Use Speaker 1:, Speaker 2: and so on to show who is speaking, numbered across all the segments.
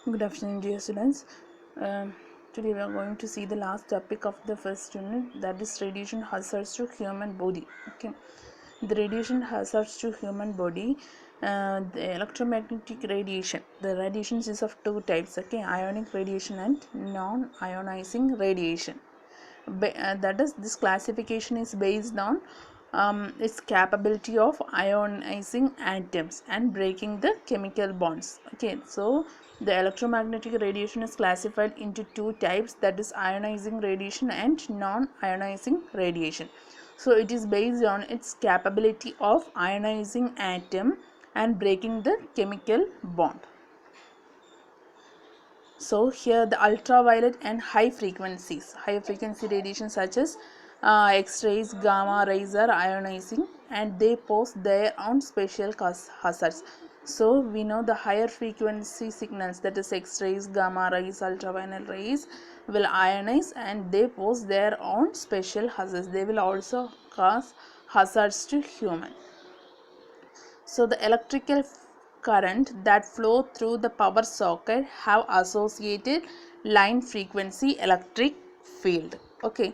Speaker 1: Good afternoon, dear students. Today we are going to see the last topic of the first unit, that is radiation hazards to human body. Okay, the radiation hazards to human body, the electromagnetic radiation. The radiations is of two types. Okay, ionic radiation and non-ionizing radiation. That is, this classification is based on its capability of ionizing atoms and breaking the chemical bonds. Okay, so the electromagnetic radiation is classified into two types, that is ionizing radiation and non-ionizing radiation. So it is based on its capability of ionizing atom and breaking the chemical bond. So here the ultraviolet and high frequency radiation such as X-rays, gamma rays are ionizing and they pose their own special hazards. So we know the higher frequency signals, that is X-rays, gamma rays, ultraviolet rays, will ionize and they pose their own special hazards. They will also cause hazards to human. So the electrical current that flow through the power socket have associated line frequency electric field. Okay.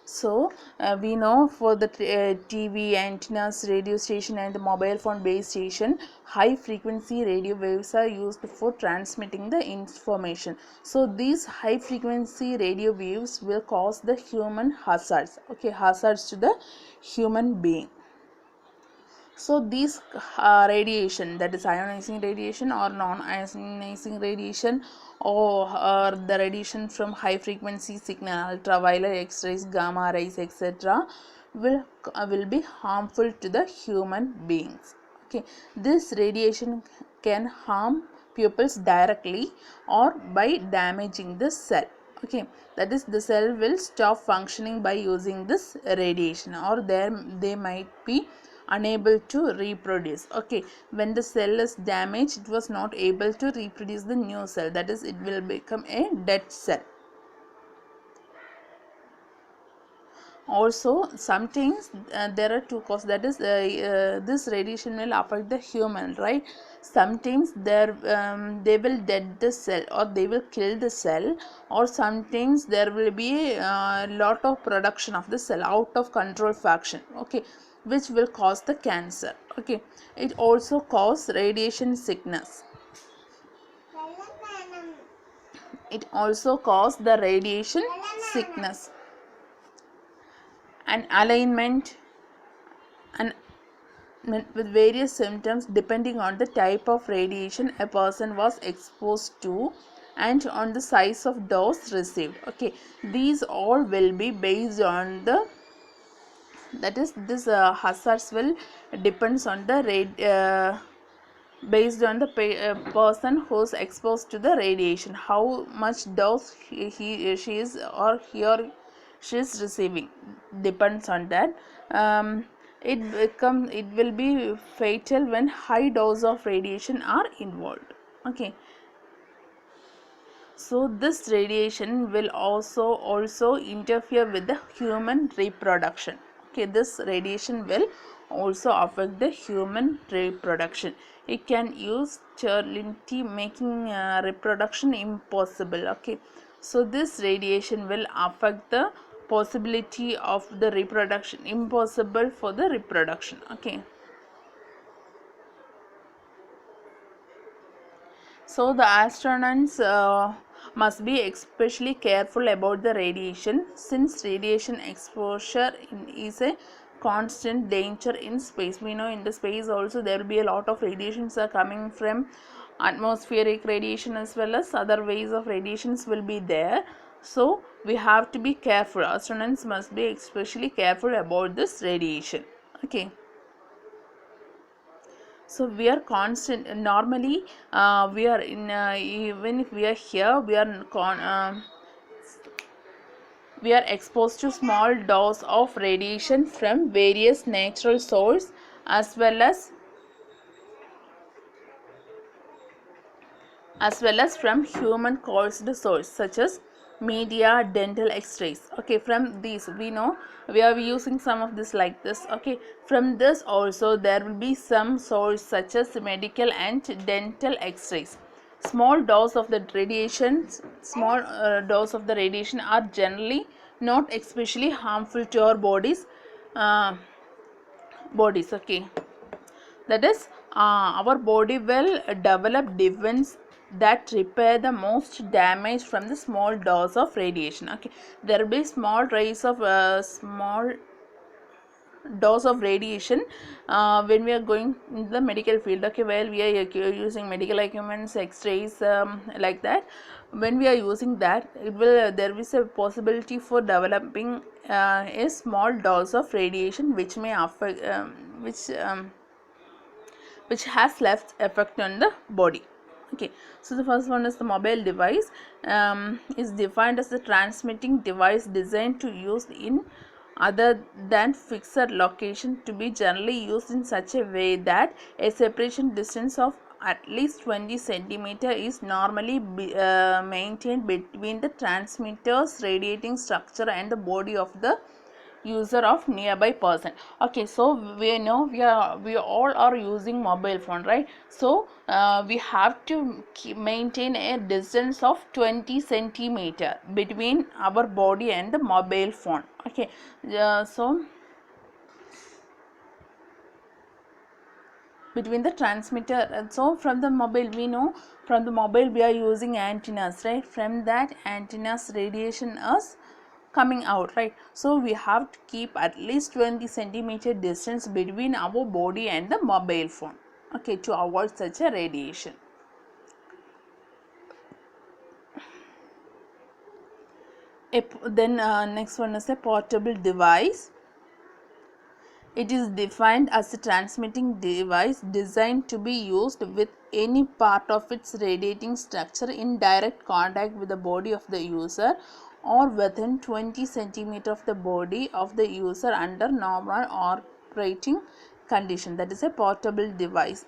Speaker 1: So we know for the TV antennas, radio station and the mobile phone base station, high frequency radio waves are used for transmitting the information. So these high frequency radio waves will cause the human hazards. Okay, hazards to the human being. So these radiation, that is ionizing radiation or non-ionizing radiation, or the radiation from high frequency signal, ultraviolet, X-rays, gamma rays, etc., will be harmful to the human beings. Okay, this radiation can harm pupils directly or by damaging the cell. Okay, that is, the cell will stop functioning by using this radiation, or they might be unable to reproduce. Okay, when the cell is damaged, it was not able to reproduce the new cell, that is, it will become a dead cell. Also sometimes there are two causes, that is this radiation will affect the human, right? Sometimes they will dead the cell or they will kill the cell, or sometimes there will be a lot of production of the cell, out of control fraction. Okay, which will cause the cancer. Okay, it also cause radiation sickness. It also cause the radiation sickness and alignment and with various symptoms depending on the type of radiation a person was exposed to and on the size of dose received. Okay, these all will be based on the, that is, this hazards will depends on the based on the person who's exposed to the radiation, how much dose she is or he or she is receiving, depends on that. It will be fatal when high dose of radiation are involved. Okay, so this radiation will also interfere with the human reproduction. Okay, this radiation will also affect the human reproduction. It can use sterility, making reproduction impossible. Okay, so this radiation will affect the possibility of the reproduction, impossible for the reproduction. Okay, so the astronauts must be especially careful about the radiation, since radiation exposure is a constant danger in space. We know in the space also there will be a lot of radiations are coming from atmospheric radiation, as well as other ways of radiations will be there. So we have to be careful. Astronauts must be especially careful about this radiation. Okay. So we are constant, normally we are in even if we are here, we are exposed to small dose of radiation from various natural source, as well as from human caused source, such as media, dental x-rays. Okay, from these we know we are using some of this like this. Okay, from this also there will be some source such as medical and dental x-rays. Small dose of the radiation are generally not especially harmful to our uh, bodies. Okay, that is, our body will develop defense that repair the most damage from the small dose of radiation. Okay, there will be small dose of radiation when we are going in the medical field. Okay, while we are using medical equipments, x-rays, like that, when we are using that, it will there is a possibility for developing a small dose of radiation which may affect which has less effect on the body. Okay, so the first one is the mobile device, is defined as a transmitting device designed to use in other than fixed location, to be generally used in such a way that a separation distance of at least 20 centimeter is normally maintained between the transmitter's radiating structure and the body of the user of nearby person. Okay, so we know we all are using mobile phone, right? So we have to maintain a distance of 20 centimeter between our body and the mobile phone. Okay, so between the transmitter, so from the mobile we know, from the mobile we are using antennas, right? From that antennas radiation is coming out, right? So we have to keep at least 20 centimeter distance between our body and the mobile phone, okay, to avoid such a radiation. Then next one is a portable device. It is defined as a transmitting device designed to be used with any part of its radiating structure in direct contact with the body of the user or within 20 centimeter of the body of the user under normal operating condition. That is a portable device.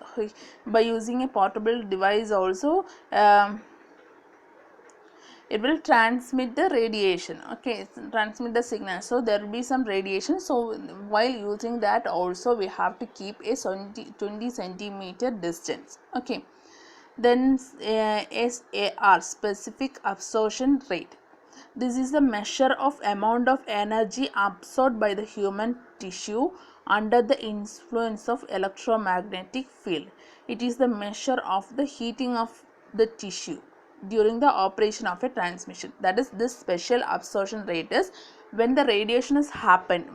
Speaker 1: By using a portable device also, it will transmit the radiation. Okay, transmit the signal, so there will be some radiation. So while using that also we have to keep a 20 centimeter distance. Okay, then SAR, specific absorption rate. This is the measure of amount of energy absorbed by the human tissue under the influence of electromagnetic field. It is the measure of the heating of the tissue during the operation of a transmission. That is, this special absorption rate is when the radiation is happened,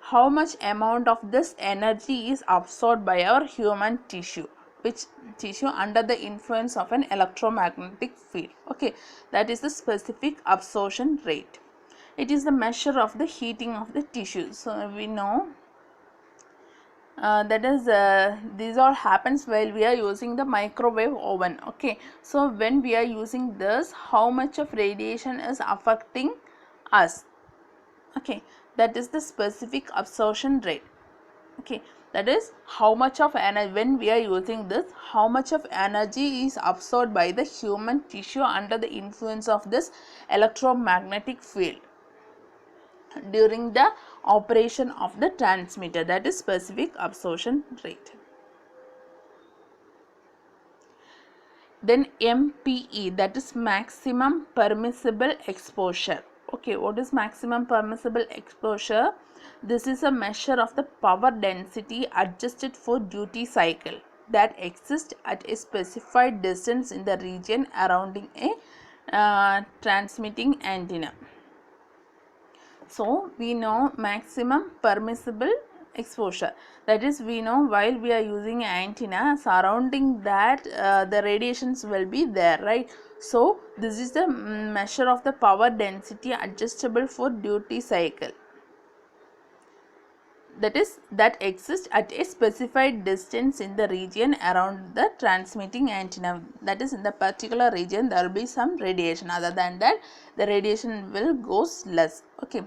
Speaker 1: how much amount of this energy is absorbed by our human tissue, which tissue under the influence of an electromagnetic field. Okay, that is the specific absorption rate. It is the measure of the heating of the tissue. So we know that is, these all happens while we are using the microwave oven. Okay, so when we are using this, how much of radiation is affecting us? Okay, that is the specific absorption rate. Okay, that is how much of energy, when we are using this, how much of energy is absorbed by the human tissue under the influence of this electromagnetic field during the operation of the transmitter. That is specific absorption rate. Then MPE, that is maximum permissible exposure. Okay, what is maximum permissible exposure? This is a measure of the power density adjusted for duty cycle that exists at a specified distance in the region surrounding a transmitting antenna. So we know maximum permissible exposure, that is, we know while we are using antenna, surrounding that the radiations will be there, right? So this is the measure of the power density adjustable for duty cycle, that is, that exists at a specified distance in the region around the transmitting antenna. That is, in the particular region there will be some radiation, other than that the radiation will goes less. Okay,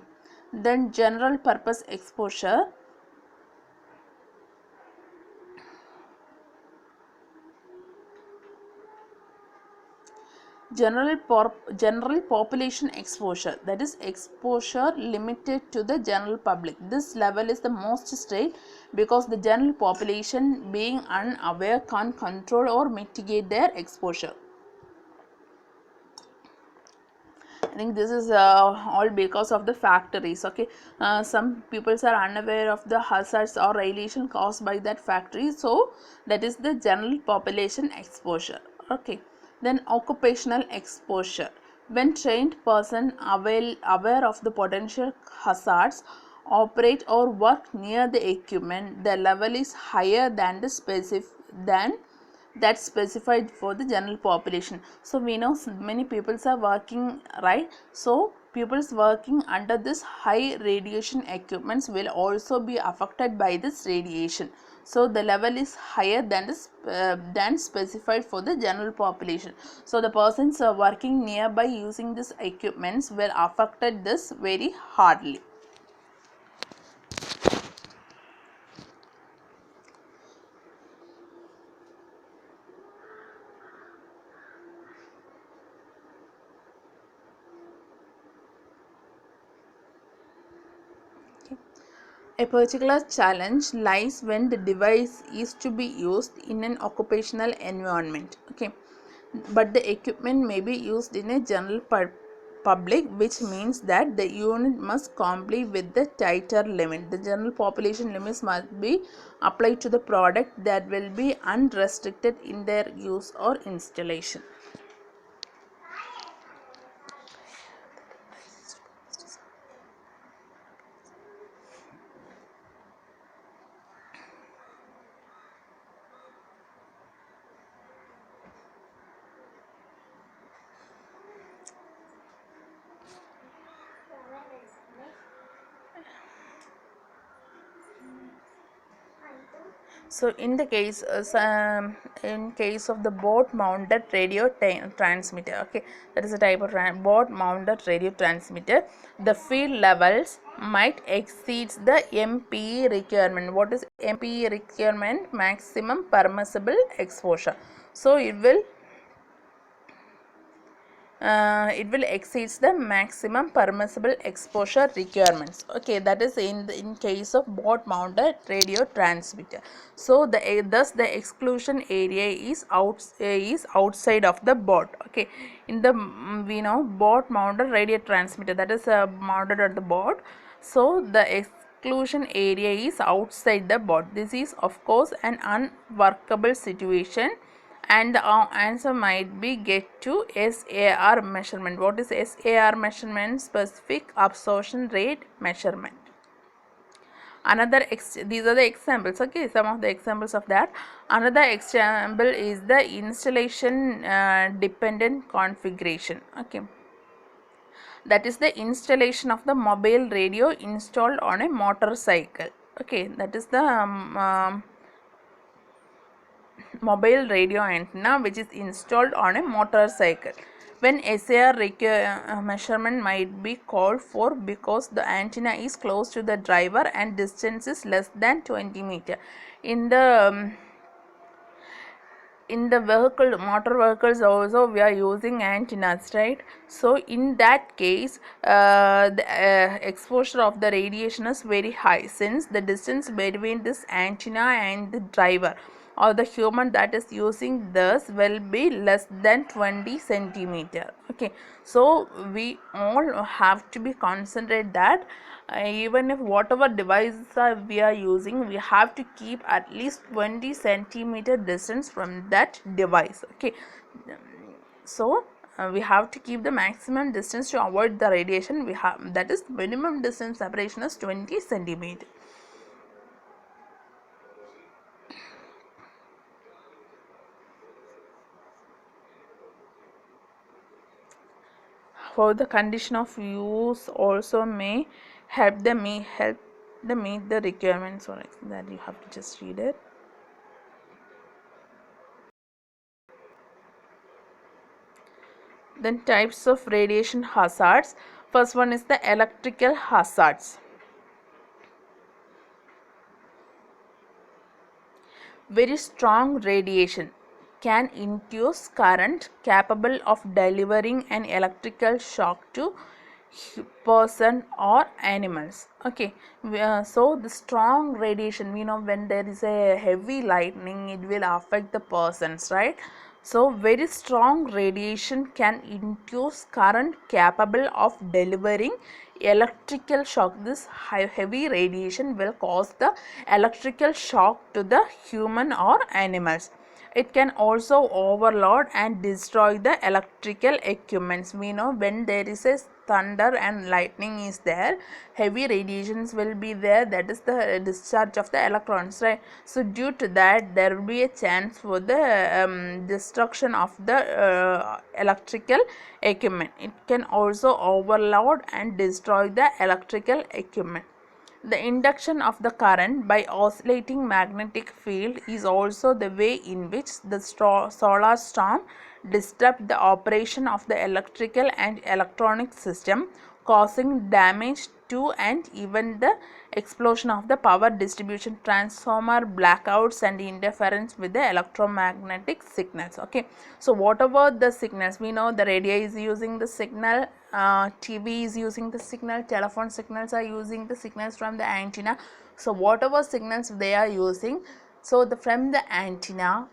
Speaker 1: then general purpose exposure. General population exposure, that is exposure limited to the general public. This level is the most strict because the general population, being unaware, can't control or mitigate their exposure. I think this is all because of the factories. Okay, some people are unaware of the hazards or radiation caused by that factory, so that is the general population exposure. Okay, then occupational exposure. When trained person aware of the potential hazards operate or work near the equipment, the level is higher than the than that's specified for the general population. So we know many peoples are working, right? So peoples working under this high radiation equipments will also be affected by this radiation. So the level is higher than this than specified for the general population. So the persons are working nearby using this equipments will affected this very hardly. A particular challenge lies when the device is to be used in an occupational environment. Okay, but the equipment may be used in a general public, which means that the unit must comply with the tighter limit. The general population limits must be applied to the product that will be unrestricted in their use or installation. So in the case in case of the board mounted radio transmitter, okay, that is a type of board mounted radio transmitter, the field levels might exceed the MPE requirement. What is MPE requirement? Maximum permissible exposure. So it will exceed the maximum permissible exposure requirements. Okay, that is in case of board mounted radio transmitter. So thus the exclusion area is outside of the board. Okay, in the we know board mounted radio transmitter, that is mounted at the board. So the exclusion area is outside the board. This is of course an unworkable situation, and the answer might be get to SAR measurement. What is SAR measurement? Specific absorption rate measurement. Another these are the examples. Okay, some of the examples of that. Another example is the installation dependent configuration. Okay, that is the installation of the mobile radio installed on a motorcycle. Okay, that is the mobile radio antenna which is installed on a motorcycle. When SAR measurement might be called for because the antenna is close to the driver and distance is less than 20 meter. In the motor vehicles also we are using antennas, right? So in that case the exposure of the radiation is very high, since the distance between this antenna and the driver or the human that is using this will be less than 20 centimeter. Okay, so we all have to be concentrate that even if whatever devices we are using, we have to keep at least 20 centimeter distance from that device. Okay, so we have to keep the maximum distance to avoid the radiation. We have, that is minimum distance separation is 20 centimeter. For the condition of use also may help them meet the requirements, or that you have to just read it. Then types of radiation hazards. First one is the electrical hazards. Very strong radiation. can induce current capable of delivering an electrical shock to person or animals. Okay, so the strong radiation, when there is a heavy lightning, it will affect the persons, right? So very strong radiation can induce current capable of delivering electrical shock. This heavy radiation will cause the electrical shock to the human or animals. It can also overload and destroy the electrical equipments. We know when there is a thunder and lightning is there, heavy radiations will be there, that is the discharge of the electrons, right? So due to that, there will be a chance for the destruction of the electrical equipment. It can also overload and destroy the electrical equipment. The induction of the current by oscillating magnetic field is also the way in which the solar storm disrupt the operation of the electrical and electronic system, causing damage to and even the explosion of the power distribution transformer, blackouts and interference with the electromagnetic signals. Okay, so whatever the signals, we know the radio is using the signal, TV is using the signal, telephone signals are using the signals from the antenna. So whatever signals they are using, so from the antenna,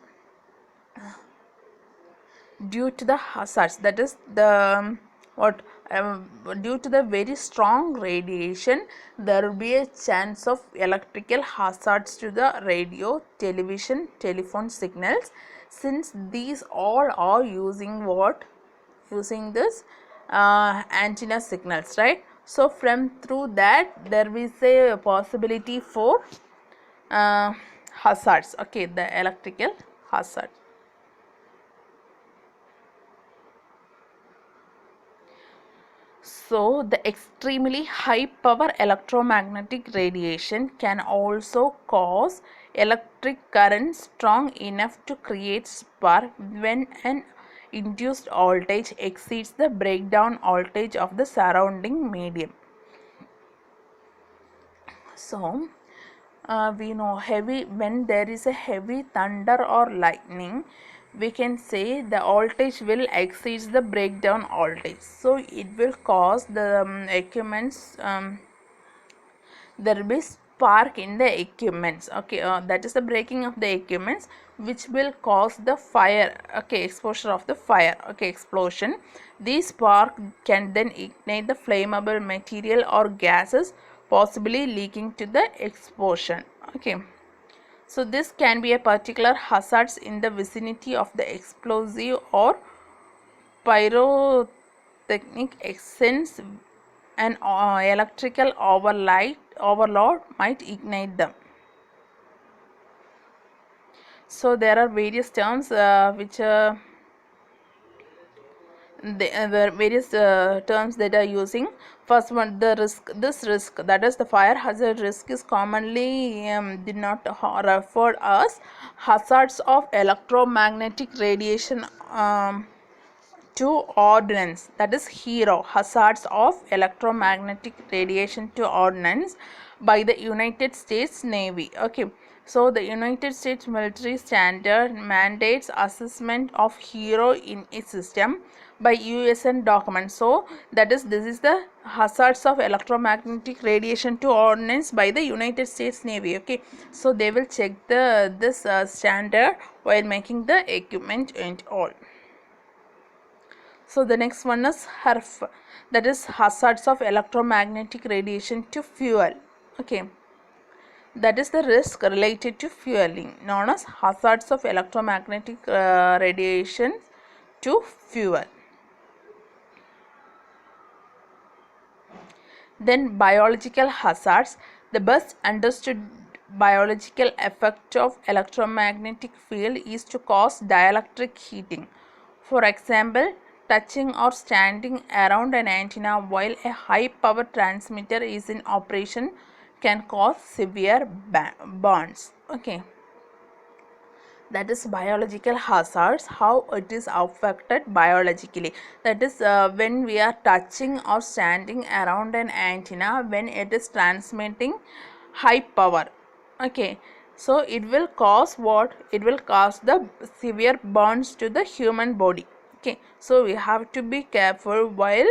Speaker 1: due to the hazards, that is the what due to the very strong radiation, there will be a chance of electrical hazards to the radio, television, telephone signals, since these all are using using this antenna signals, right? So from through that, there is a possibility for hazards. Okay, the electrical hazard. So the extremely high power electromagnetic radiation can also cause electric current strong enough to create spark when an induced voltage exceeds the breakdown voltage of the surrounding medium. So we know when there is a heavy thunder or lightning, we can say the voltage will exceed the breakdown voltage, so it will cause the equipments, there will be spark in the equipments. Okay, that is the breaking of the equipments, which will cause the fire. Okay, exposure of the fire. Okay, explosion. These spark can then ignite the flammable material or gases, possibly leaking to the explosion. Okay, so this can be a particular hazards in the vicinity of the explosive or pyrotechnic essence. An electrical overload might ignite them. So there are various terms which the various terms that are using. First one, the risk. This risk, that is the fire hazard risk, is commonly did not referred as hazards of electromagnetic radiation to ordnance, that is HERO, hazards of electromagnetic radiation to ordnance, by the United States Navy. Okay, so the United States military standard mandates assessment of HERO in its system by USN document. So that is, this is the hazards of electromagnetic radiation to ordnance by the United States Navy. Okay, so they will check this standard while making the equipment and all. So the next one is HERF, that is hazards of electromagnetic radiation to fuel. Okay, that is the risk related to fueling, known as hazards of electromagnetic radiation to fuel. Then biological hazards. The best understood biological effect of electromagnetic field is to cause dielectric heating. For example, touching or standing around an antenna while a high power transmitter is in operation can cause severe burns. Okay, that is biological hazards, how it is affected biologically. That is when we are touching or standing around an antenna when it is transmitting high power. Okay, So it will cause what? It will cause the severe burns to the human body. Okay, so we have to be careful while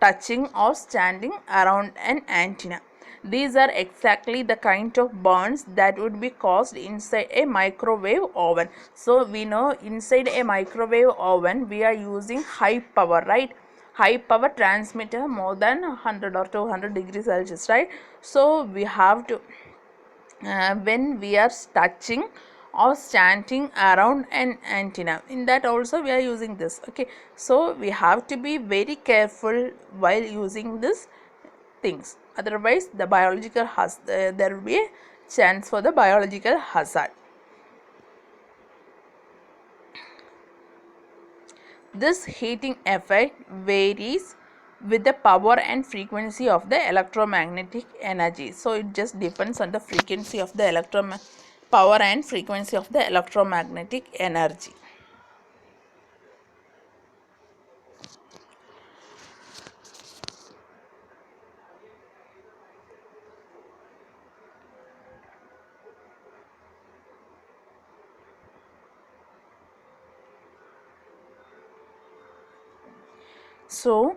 Speaker 1: touching or standing around an antenna. These are exactly the kind of burns that would be caused inside a microwave oven. So we know inside a microwave oven we are using high power, right? High power transmitter more than 100 or 200 degrees Celsius, right? So we have to when we are touching or standing around an antenna, in that also we are using this. Okay, so we have to be very careful while using this things, otherwise the biological there will be a chance for the biological hazard. This heating effect varies with the power and frequency of the electromagnetic energy. So it just depends on the frequency of the power and frequency of the electromagnetic energy. So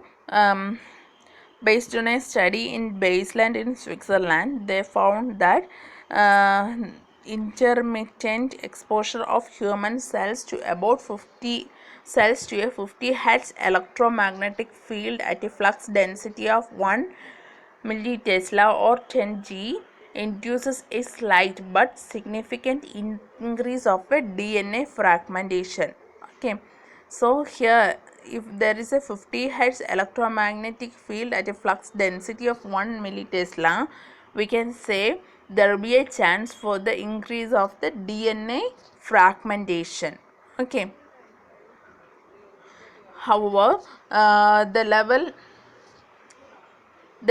Speaker 1: based on a study in Baseland in Switzerland, they found that uh, intermittent exposure of human cells to about 50 cells to a 50 Hz electromagnetic field at a flux density of 1 millitesla or 10 G induces a slight but significant increase of a DNA fragmentation. Okay, so here if there is a 50 Hz electromagnetic field at a flux density of 1 millitesla, we can say there will be a chance for the increase of the DNA fragmentation. Okay, however the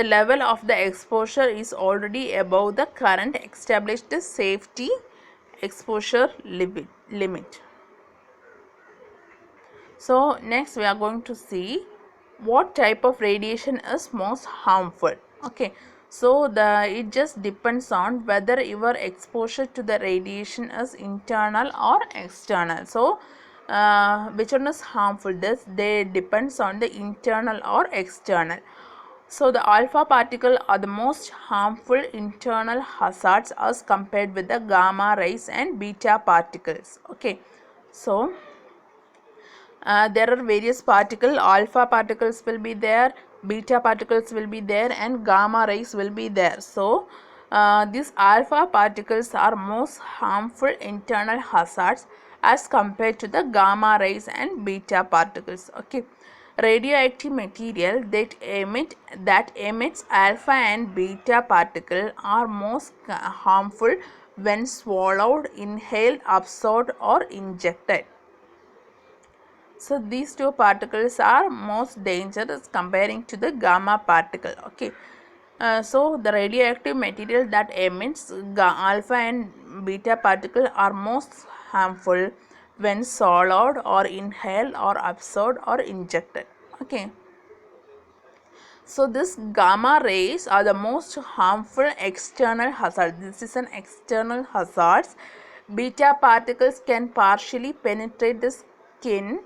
Speaker 1: level of the exposure is already above the current established safety exposure limit. So next we are going to see what type of radiation is most harmful. Okay, so it just depends on whether your exposure to the radiation is internal or external. So which one is harmful? This they depends on the internal or external. So the alpha particle are the most harmful internal hazards as compared with the gamma rays and beta particles. Okay, so there are various particles. Alpha particles will be there, beta particles will be there, and gamma rays will be there. So these alpha particles are most harmful internal hazards as compared to the gamma rays and beta particles. Okay, radioactive material that emits alpha and beta particle are most harmful when swallowed, inhaled, absorbed, or injected. So these two particles are most dangerous comparing to the gamma particle. Okay, so the radioactive material that emits alpha and beta particle are most harmful when swallowed or inhaled or absorbed or injected. Okay, so this gamma rays are the most harmful external hazard. This is an external hazard. Beta particles can partially penetrate the skin,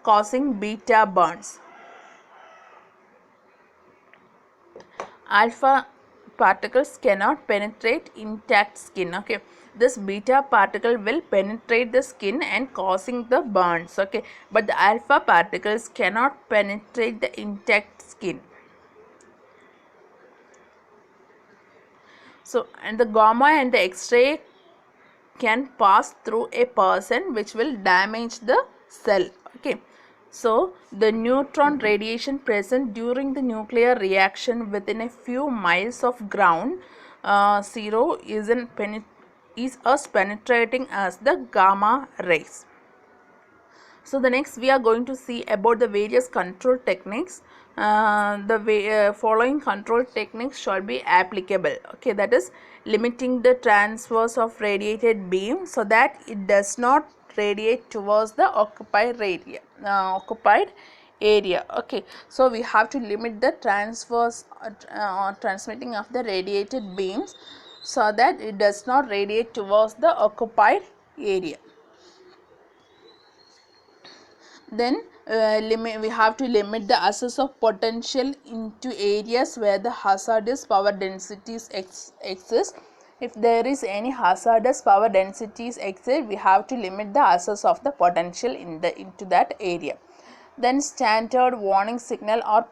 Speaker 1: causing beta burns. Alpha particles cannot penetrate intact skin. Okay, this beta particle will penetrate the skin and causing the burns. Okay, but the alpha particles cannot penetrate the intact skin. So and the gamma and the X-ray can pass through a person, which will damage the cell. Okay, so the neutron radiation present during the nuclear reaction within a few miles of ground zero is as penetrating as the gamma rays. So the next we are going to see about the various control techniques. Following control techniques shall be applicable. Okay, that is limiting the transverse of radiated beam so that it does not radiate towards the occupied area. Okay, so we have to limit the transfers or transmitting of the radiated beams so that it does not radiate towards the occupied area. Then we have to limit the access of potential into areas where the hazardous power densities exist. If there is any hazardous power densities exist, we have to limit the access of the potential into that area. Then standard warning signal or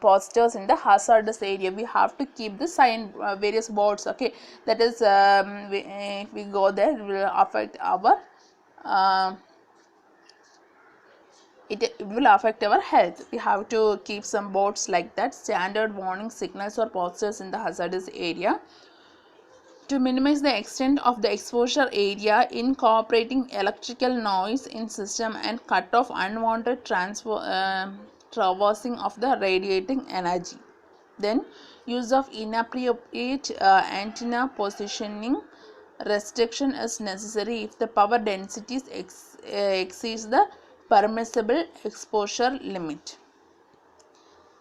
Speaker 1: posters in the hazardous area. We have to keep the sign, various boards. Okay, that is if we go there, it will affect our it will affect our health. We have to keep some boards like that, standard warning signals or posters in the hazardous area. To minimize the extent of the exposure area, incorporating electrical noise in system and cut off unwanted traversing of the radiating energy. Then use of inappropriate antenna positioning restriction is necessary if the power densities exceeds the permissible exposure limit.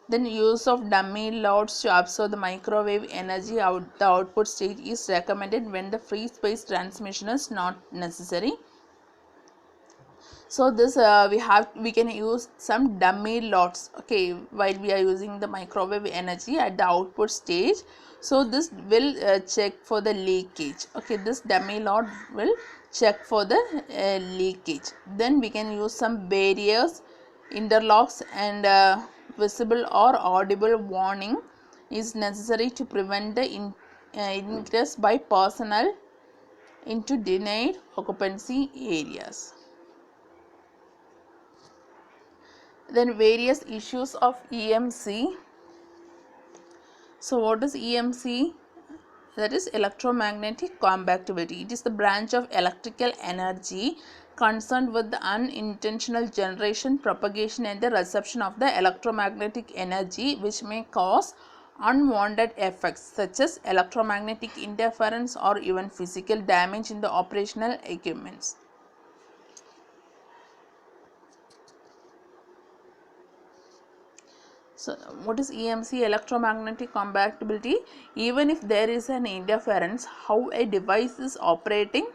Speaker 1: Then use of dummy loads to absorb the microwave energy the output stage is recommended when the free space transmission is not necessary. So this we can use some dummy loads, okay, while we are using the microwave energy at the output stage. So this will check for the leakage. Okay, this dummy load will check for the leakage. Then we can use some barriers, interlocks, and visible or audible warning is necessary to prevent the ingress by personnel into denied occupancy areas. Then various issues of EMC. So what is EMC? That is electromagnetic compatibility. It is the branch of electrical energy concerned with the unintentional generation, propagation and the reception of the electromagnetic energy which may cause unwanted effects such as electromagnetic interference or even physical damage in the operational equipments. So what is EMC? Electromagnetic compatibility. Even if there is an interference, how a device is operating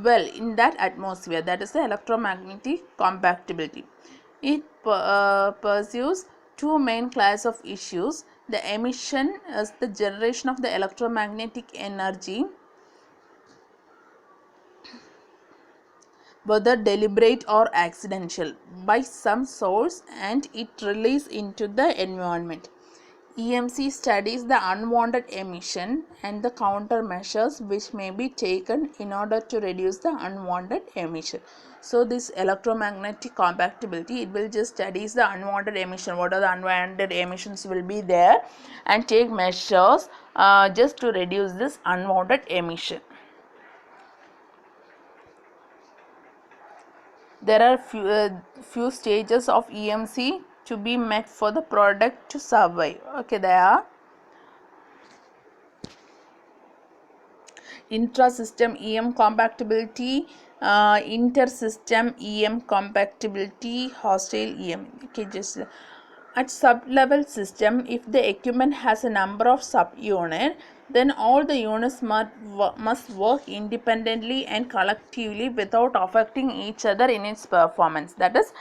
Speaker 1: well in that atmosphere, that is the electromagnetic compatibility. It pursues two main classes of issues. The emission is the generation of the electromagnetic energy, whether deliberate or accidental, by some source and it release into the environment. EMC studies the unwanted emission and the countermeasures which may be taken in order to reduce the unwanted emission. So this electromagnetic compatibility, it will just studies the unwanted emission, what are the unwanted emissions will be there, and take measures just to reduce this unwanted emission. There are few stages of EMC to be met for the product to survive. Okay, there are intra-system EM compatibility, inter-system EM compatibility, hostile EM. Okay, just at sub-level system, if the equipment has a number of sub-units, then all the units must work independently and collectively without affecting each other in its performance. That is,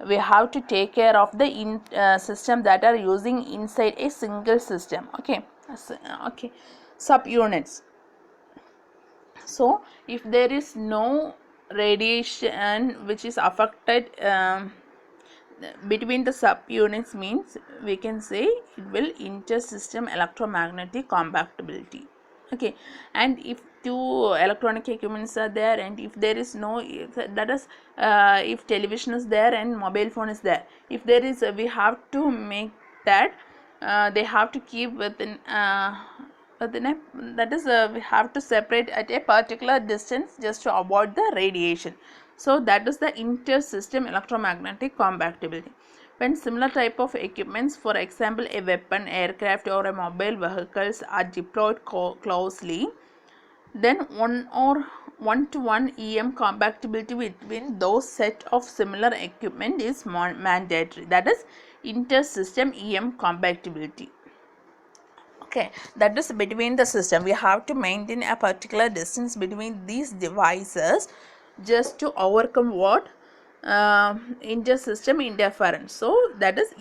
Speaker 1: we have to take care of the system that are using inside a single system. Okay, okay, sub-units. So if there is no radiation which is affected between the subunits, means we can say it will inter-system electromagnetic compatibility. Okay, and if two electronic equipments are there and if there is no, that is if television is there and mobile phone is there, if there is we have to make that they have to keep within that is we have to separate at a particular distance just to avoid the radiation. So that is the inter-system electromagnetic compatibility. When similar type of equipments, for example a weapon, aircraft or a mobile vehicles are deployed closely, then one or one-to-one EM compatibility between those set of similar equipment is mandatory. That is inter-system EM compatibility. Okay, that is between the system. We have to maintain a particular distance between these devices just to overcome what inter-system interference. So that is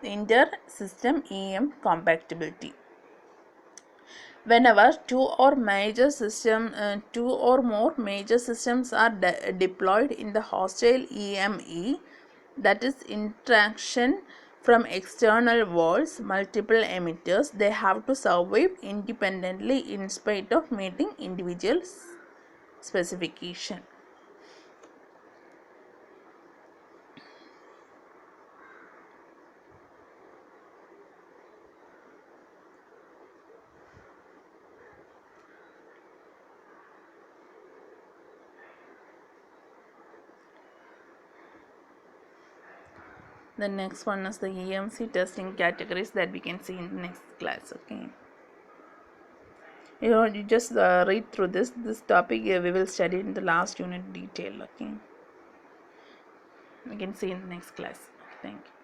Speaker 1: inter-system EM compatibility. Whenever two or more major systems are deployed in the hostile EME, that is interaction from external worlds, multiple emitters, they have to survive independently in spite of meeting individual specification. The next one is the EMC testing categories that we can see in the next class. Okay, you just read through this topic. We will study in the last unit detail. Okay, we can see in the next class. Thank you.